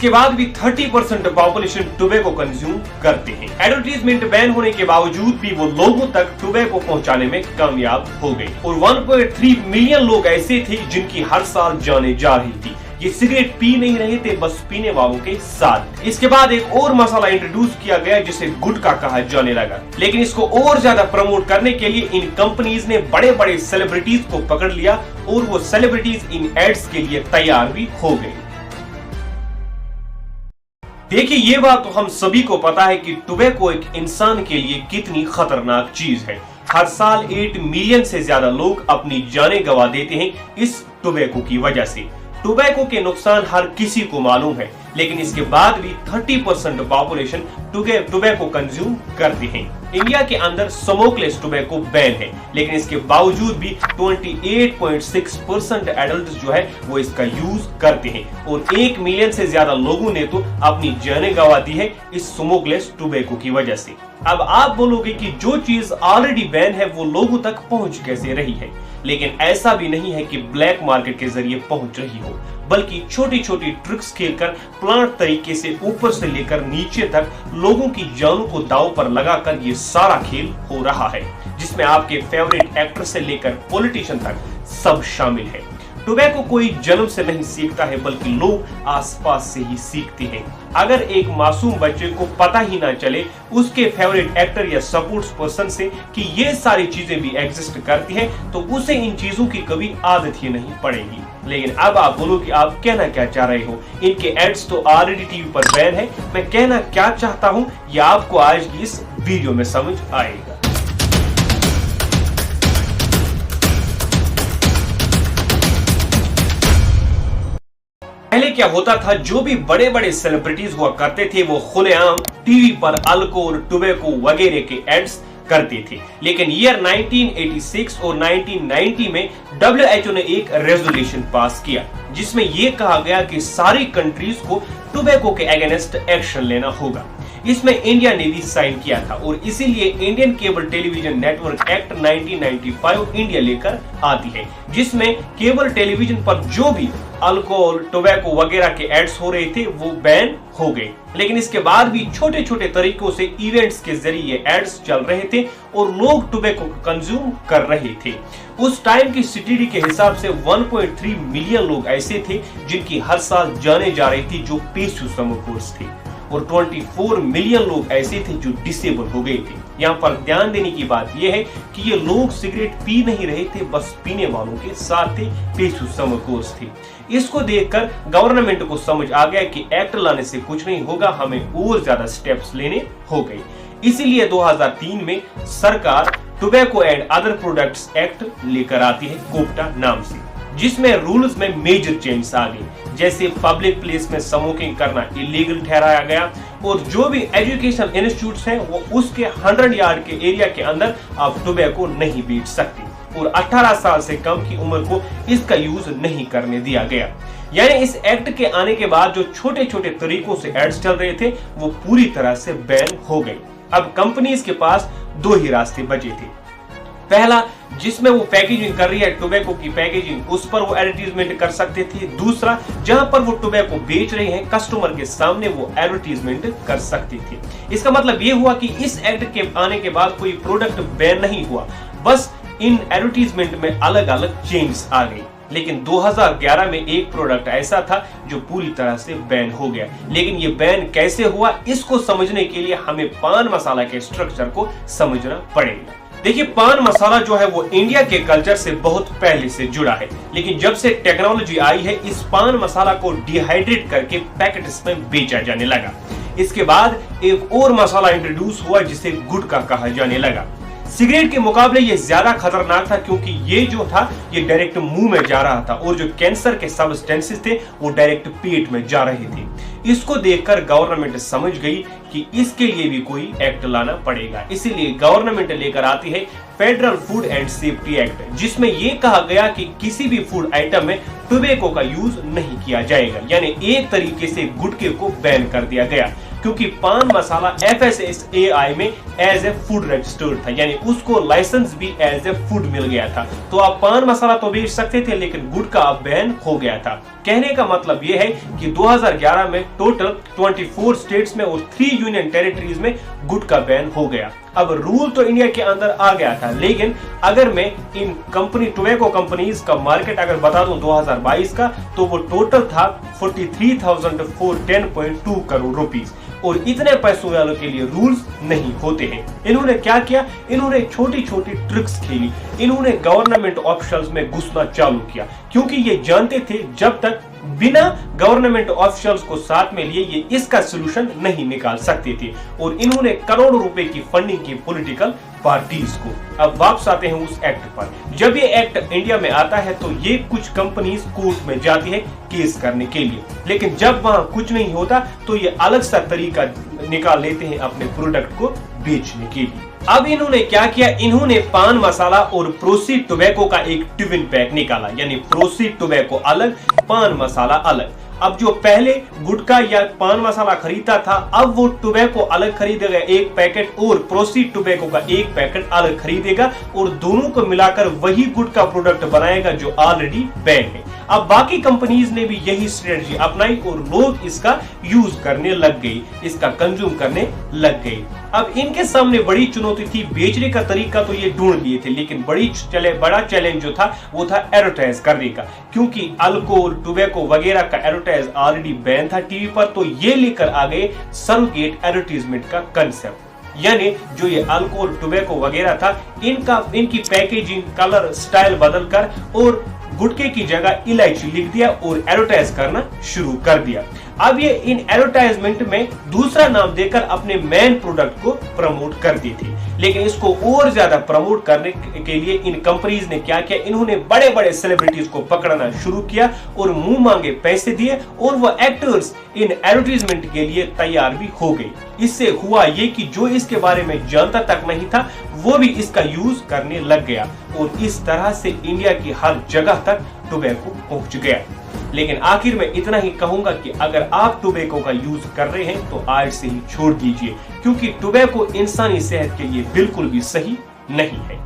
इसके बाद भी 30% पॉपुलेशन टोबैको कंज्यूम करते हैं। एडवर्टीजमेंट बैन होने के बावजूद भी वो लोगों तक टोबैको पहुंचाने में कामयाब हो गई और 1.3 मिलियन लोग ऐसे थे जिनकी हर साल जाने जा रही थी। ये सिगरेट पी नहीं रहे थे, बस पीने वालों के साथ। इसके बाद एक और मसाला इंट्रोड्यूस किया गया जिसे गुटखा कहा जाने लगा, लेकिन इसको और ज्यादा प्रमोट करने के लिए इन कंपनीज ने बड़े बड़े सेलिब्रिटीज को पकड़ लिया और वो सेलिब्रिटीज इन एड्स के लिए तैयार भी हो गए। देखिए, ये बात तो हम सभी को पता है कि टोबैको एक इंसान के लिए कितनी खतरनाक चीज है। हर साल 8 मिलियन से ज्यादा लोग अपनी जानें गंवा देते हैं इस टोबैको की वजह से। टोबैको के नुकसान हर किसी को मालूम है, लेकिन इसके बाद भी 30% पॉपुलेशन टोबैको कंज्यूम करते हैं। इंडिया के अंदर स्मोकलेस टोबैको बैन है, लेकिन इसके बावजूद भी 28.6% एडल्ट जो है वो इसका यूज करते हैं और 1 मिलियन से ज्यादा लोगों ने तो अपनी जानें गंवा दी है इस स्मोकलेस टोबैको की वजह से। अब आप बोलोगे कि जो चीज ऑलरेडी बैन है वो लोगों तक पहुंच कैसे रही है, लेकिन ऐसा भी नहीं है कि ब्लैक मार्केट के जरिए पहुंच रही हो, बल्कि छोटी छोटी ट्रिक्स खेलकर प्लांट तरीके से ऊपर से लेकर नीचे तक लोगों की जानों को दांव पर लगाकर ये सारा खेल हो रहा है, जिसमें आपके फेवरेट एक्टर से लेकर पॉलिटिशियन तक सब शामिल है। टोबैको कोई जन्म से नहीं सीखता है, बल्कि लोग आसपास से ही सीखते हैं। अगर एक मासूम बच्चे को पता ही ना चले उसके फेवरेट एक्टर या सपोर्ट्स पर्सन से कि ये सारी चीजें भी एग्जिस्ट करती हैं, तो उसे इन चीजों की कभी आदत ही नहीं पड़ेगी। लेकिन अब आप बोलो कि आप कहना क्या चाह रहे हो, इनके एड्स तो ऑलरेडी टीवी पर बैन है। मैं कहना क्या चाहता हूँ ये आपको आज की इस वीडियो में समझ आएगा। पहले क्या होता था, जो भी बड़े बड़े सेलिब्रिटीज हुआ करते थे वो खुलेआम टीवी पर अल्कोहल, टोबैको वगैरह के एड्स करते थे। लेकिन ईयर 1986 और 1990 में WHO ने एक रेजोल्यूशन पास किया जिसमें यह कहा गया कि सारी कंट्रीज को टोबैको के अगेंस्ट एक्शन लेना होगा। इसमें इंडिया ने भी साइन किया था और इसीलिए Indian cable television network act 1995 India लेकर आती है, जिसमें केबल टेलीविजन पर जो भी अल्कोहल, टोबैको वगैरह के एड्स हो रहे थे वो बैन हो गए। लेकिन इसके बाद भी छोटे छोटे तरीकों से इवेंट्स के जरिए एड्स चल रहे थे और लोग टोबैको को कंज्यूम कर रहे थे। उस टाइम की स्टडी के हिसाब से 1.3 मिलियन लोग ऐसे थे जिनकी हर साल जाने जा रही थी जो पेशू स्मोकर्स थे और 24 मिलियन लोग ऐसे थे जो डिसेबल हो गए थे। यहाँ पर ध्यान देने की बात यह है कि ये लोग सिगरेट पी नहीं रहे थे, बस पीने वालों के साथ थे, पेशू स्मोकर्स थे। इसको देखकर गवर्नमेंट को समझ आ गया कि एक्ट लाने से कुछ नहीं होगा, हमें और ज्यादा स्टेप्स लेने हो गए। इसीलिए 2003 में सरकार tobacco and other products act लेकर आती है, कोप्टा नाम से, जिसमें रूल्स में मेजर चेंज आ गई। जैसे पब्लिक प्लेस में स्मोकिंग करना इलीगल ठहराया गया और जो भी एजुकेशन इंस्टीट्यूट्स हैं वो उसके 100 यार्ड के एरिया के अंदर आप टोबैको नहीं बेच सकते और 18 साल से कम की उम्र को इसका यूज नहीं करने दिया गया। यानी इस एक्ट के आने के बाद जो छोटे छोटे तरीकों से एड्स चल रहे थे वो पूरी तरह से बैन हो गए। अब कंपनीज के पास दो ही रास्ते बचे थे। पहला, जिसमें वो पैकेजिंग कर रही है टोबैको की पैकेजिंग, उस पर वो एडवर्टीजमेंट कर सकते थे। दूसरा, जहां पर वो टोबैको बेच रहे हैं कस्टमर के सामने वो एडवर्टीजमेंट कर सकते थे। इसका मतलब ये हुआ कि इस एक्ट के आने के बाद कोई प्रोडक्ट बैन नहीं हुआ, बस इन एडवर्टीजमेंट में अलग अलग चेंजेस आ गई। लेकिन 2011 में एक प्रोडक्ट ऐसा था जो पूरी तरह से बैन हो गया। लेकिन ये बैन कैसे हुआ, इसको समझने के लिए हमें पान मसाला के स्ट्रक्चर को समझना पड़ेगा। देखिए, पान मसाला जो है वो इंडिया के कल्चर से बहुत पहले से जुड़ा है, लेकिन जब से टेक्नोलॉजी आई है इस पान मसाला को डिहाइड्रेट करके पैकेट्स में बेचा जाने लगा। इसके बाद एक और मसाला इंट्रोड्यूस हुआ जिसे गुटखा कहा जाने लगा। सिगरेट के मुकाबले ये ज्यादा खतरनाक था क्योंकि ये जो था ये डायरेक्ट मुंह में जा रहा था और जो कैंसर के सब्सटेंसेस थे वो डायरेक्ट पेट में जा रहे थे। इसको देखकर गवर्नमेंट समझ गई कि इसके लिए भी कोई एक्ट लाना पड़ेगा। इसीलिए गवर्नमेंट लेकर आती है federal food and safety act, जिसमें ये कहा गया कि किसी भी फूड आइटम में टोबैको का यूज नहीं किया जाएगा। यानी एक तरीके से गुटखे को बैन कर दिया गया क्योंकि पान मसाला FSSAI में एज ए फूड रजिस्टर्ड था, यानी उसको लाइसेंस भी एज ए फूड मिल गया था। तो आप पान मसाला तो बेच सकते थे लेकिन गुटखा बैन हो गया था। कहने का मतलब यह है कि 2011 में टोटल 24 स्टेट्स में और 3 यूनियन टेरिटरीज में गुटखा बैन हो गया। अब रूल तो इंडिया के अंदर आ गया था, लेकिन अगर मैं इन टोबैको कंपनीज का मार्केट अगर बता दूं 2022 का, तो वो टोटल था 43,410.2 करोड़ रुपीस। और इतने पैसों वालों के लिए रूल्स नहीं होते हैं। इन्होंने क्या किया, इन्होंने छोटी छोटी ट्रिक्स खेली, इन्होंने गवर्नमेंट ऑफिशियल्स में घुसना चालू किया, क्योंकि ये जानते थे जब तक बिना गवर्नमेंट ऑफिशियल्स को साथ में लिए ये इसका सोल्यूशन नहीं निकाल सकते थे। और इन्होंने करोड़ों रुपए की फंडिंग की पॉलिटिकल पार्टीज को। अब वापस आते हैं उस एक्ट पर। जब ये एक्ट इंडिया में आता है तो ये कुछ कंपनीज कोर्ट में जाती है केस करने के लिए, लेकिन जब वहां कुछ नहीं होता तो ये अलग सा तरीका निकाल लेते हैं अपने प्रोडक्ट को बेचने के लिए। अब इन्होंने क्या किया, इन्होंने पान मसाला और प्रोसी टोबैको का एक ट्विन पैक निकाला, यानी प्रोसी टोबैको अलग, पान मसाला अलग। अब जो पहले गुटखा या पान मसाला खरीदता था, अब वो टोबैको अलग खरीदेगा एक पैकेट और प्रोसी टोबैको का एक पैकेट अलग खरीदेगा और दोनों को मिलाकर वही गुटखा प्रोडक्ट बनाएगा जो ऑलरेडी बैन है। अब बाकी कंपनीज ने भी यही स्ट्रेटजी अपनाई और लोग इसका यूज करने लग गए, इसका कंज्यूम करने लग गए। अब इनके सामने बड़ी चुनौती थी, बेचने का तरीका तो ये ढूंढ लिए थे, लेकिन बड़ा चैलेंज जो था वो था एडवर्टाइज करने का, क्योंकि अल्कोहल, टोबैको वगैरह का एडवर्टाइज ऑलरेडी बैन था टीवी पर। तो ये लेकर आ गए सरोगेट एडवर्टाइजमेंट का कंसेप्ट, यानी जो ये अल्कोहल, टोबैको वगैरह था, इनकी पैकेजिंग, कलर, स्टाइल बदलकर और गुटखे की जगह इलायची लिख दिया और एडवर्टाइज करना शुरू कर दिया। अब ये इन एडवर्टाइजमेंट में दूसरा नाम देकर अपने मेन प्रोडक्ट को प्रमोट करती थी, लेकिन इसको और ज्यादा प्रमोट करने के लिए इन कंपनीज ने क्या किया, इन्होंने बड़े बड़े सेलिब्रिटीज को पकड़ना शुरू किया और मुंह मांगे पैसे दिए और वो एक्टर्स इन एडवर्टाइजमेंट के लिए तैयार भी हो गए। इससे हुआ ये कि जो इसके बारे में जानता तक नहीं था वो भी इसका यूज करने लग गया और इस तरह से इंडिया की हर जगह तक टोबैको पहुंच गया। लेकिन आखिर में इतना ही कहूंगा कि अगर आप टोबैको का यूज कर रहे हैं तो आज से ही छोड़ दीजिए, क्योंकि टोबैको इंसानी सेहत के लिए बिल्कुल भी सही नहीं है।